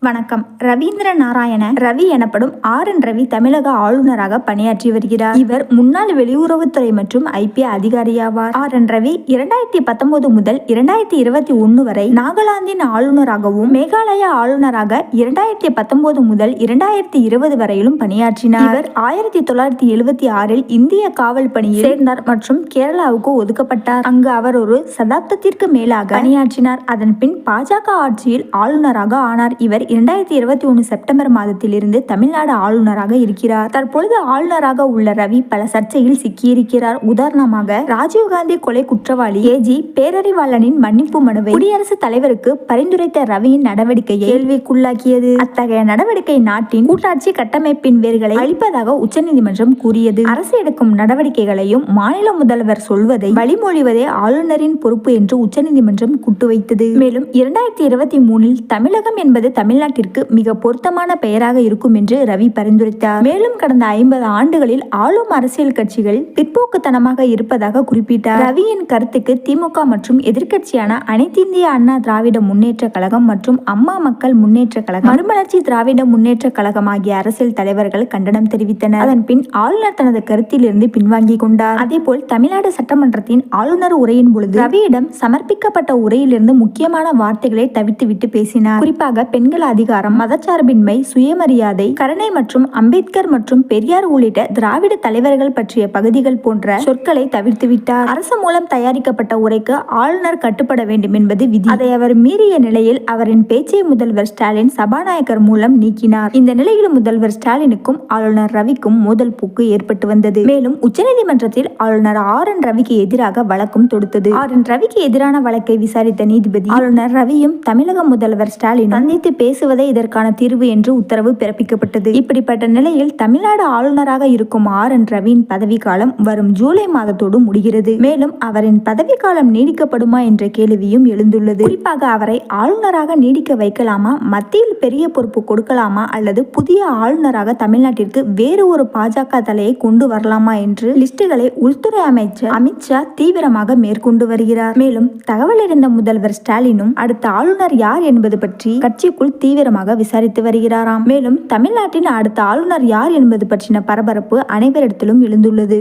வணக்கம். ரவீந்திர நாராயண ரவி எனப்படும் என். ரவி தமிழக ஆளுநராக பணியாற்றி வருகிறார். இவர் முன்னாள் வெளியுறவுத்துறை மற்றும் ஐபிஏ அதிகாரியாவார். என். ரவி 2019 முதல் 2021 வரை நாகாலாந்தின் ஆளுநராகவும் மேகாலயா ஆளுநராக 2019 முதல் 2020 வரையிலும் பணியாற்றினார். இவர் 1976 இந்திய காவல் பணியில் சேர்ந்தார் மற்றும் கேரளாவுக்கு ஒதுக்கப்பட்டார். அங்கு அவர் ஒரு சதாப்தத்திற்கு மேலாக பணியாற்றினார். அதன் பின் பாஜக ஆட்சியில் ஆளுநராக ஆனார். இவர் 2021 செப்டம்பர் மாதத்தில் இருந்து தமிழ்நாடு ஆளுநராக இருக்கிறார். தற்பொழுது ஆளுநராக உள்ள ரவி பல சர்ச்சையில் சிக்கியிருக்கிறார். உதாரணமாக, ராஜீவ்காந்தி கொலை குற்றவாளி ஏஜி பேரறிவாளனின் மன்னிப்பு மனுவை குடியரசுத் தலைவருக்கு பரிந்துரைத்த ரவியின் நடவடிக்கையை கேள்விக்குள்ளாக்கியது. அத்தகைய நடவடிக்கை நாட்டின் கூட்டாட்சி கட்டமைப்பின் வேர்களை அழிப்பதாக உச்சநீதிமன்றம் கூறியது. அரசு எடுக்கும் நடவடிக்கைகளையும் மாநில முதல்வர் சொல்வதை வழிமொழிவதே ஆளுநரின் பொறுப்பு என்று உச்சநீதிமன்றம் குட்டு வைத்தது. மேலும் 2023 தமிழகம் என்பது தமிழ்நாட்டிற்கு மிக பொருத்தமான பெயராக இருக்கும் என்று ரவி பரிந்துரைத்தார். மேலும் கடந்த 50 ஆண்டுகளில் ஆளும் அரசியல் கட்சிகள் பிற்போக்குத்தனமாக இருப்பதாக குறிப்பிட்டார். ரவியின் கருத்துக்கு திமுக மற்றும் எதிர்க்கட்சியான அனைத்திந்திய அண்ணா திராவிட முன்னேற்ற கழகம் மற்றும் அம்மா மக்கள் முன்னேற்ற கழகம், மறுமலர்ச்சி திராவிட முன்னேற்ற கழகம் ஆகிய அரசியல் தலைவர்கள் கண்டனம் தெரிவித்தனர். அதன் பின் ஆளுநர் தனது கருத்தில் இருந்து பின்வாங்கிக் கொண்டார். அதேபோல் தமிழ்நாடு சட்டமன்றத்தின் ஆளுநர் உரையின் பொழுது ரவியிடம் சமர்ப்பிக்கப்பட்ட உரையிலிருந்து முக்கியமான வார்த்தைகளை தவிர்த்துவிட்டு பேசினார். குறிப்பாக பெண்கள் அதிகாரம், மதச்சார்பின்மை, சுயமரியாதை, கருணை மற்றும் அம்பேத்கர் மற்றும் பெரியார் உள்ளிட்ட திராவிட தலைவர்கள் பற்றிய பகுதிகள் போன்ற சொற்களை தவிர்த்துவிட்டார். அரசு மூலம் தயாரிக்கப்பட்ட உரைக்கு ஆளுநர் கட்டுப்பட வேண்டும் என்பது விதி. அதை அவர் மீறிய நிலையில் அவரின் பேச்சை முதல்வர் ஸ்டாலின் சபாநாயகர் மூலம் நீக்கினார். இந்த நிலையில் முதல்வர் ஸ்டாலினுக்கும் ஆளுநர் ரவிக்கும் மோதல் போக்கு ஏற்பட்டு வந்தது. மேலும் உச்சநீதிமன்றத்தில் ஆளுநர் என். ரவிக்கு எதிராக வழக்கும் தொடுத்தது. என். ரவிக்கு எதிரான வழக்கை விசாரித்த நீதிபதி ஆளுநர் ரவியும் தமிழக முதல்வர் ஸ்டாலின் சந்தித்து பேசுவதே இதற்கான தீர்வு என்று உத்தரவு பிறப்பிக்கப்பட்டது. இப்படிப்பட்ட நிலையில் தமிழ்நாடு ஆளுநராக இருக்கும் என். ரவியின் பதவிக்காலம் வரும் ஜூலை மாதத்தோடு முடிகிறது. மேலும் அவரின் பதவிக்காலம் நீடிக்கப்படுமா என்ற கேள்வியும் எழுந்துள்ளது. குறிப்பாக அவரை ஆளுநராக நீடிக்க வைக்கலாமா, மத்தியில் பெரிய பொறுப்பு கொடுக்கலாமா, அல்லது புதிய ஆளுநராக தமிழ்நாட்டிற்கு வேறு ஒரு பாஜக தலையை கொண்டு வரலாமா என்று லிஸ்டுகளை உள்துறை அமைச்சர் அமித்ஷா தீவிரமாக மேற்கொண்டு வருகிறார். மேலும் தகவல் அறிந்த முதல்வர் ஸ்டாலினும் அடுத்த ஆளுநர் யார் என்பது பற்றி கட்சிக்குள் தீவிரமாக விசாரித்து வருகிறாராம். மேலும் தமிழ்நாட்டின் அடுத்த ஆளுநர் யார் என்பது பற்றின பரபரப்பு அனைவரிடத்திலும் எழுந்துள்ளது.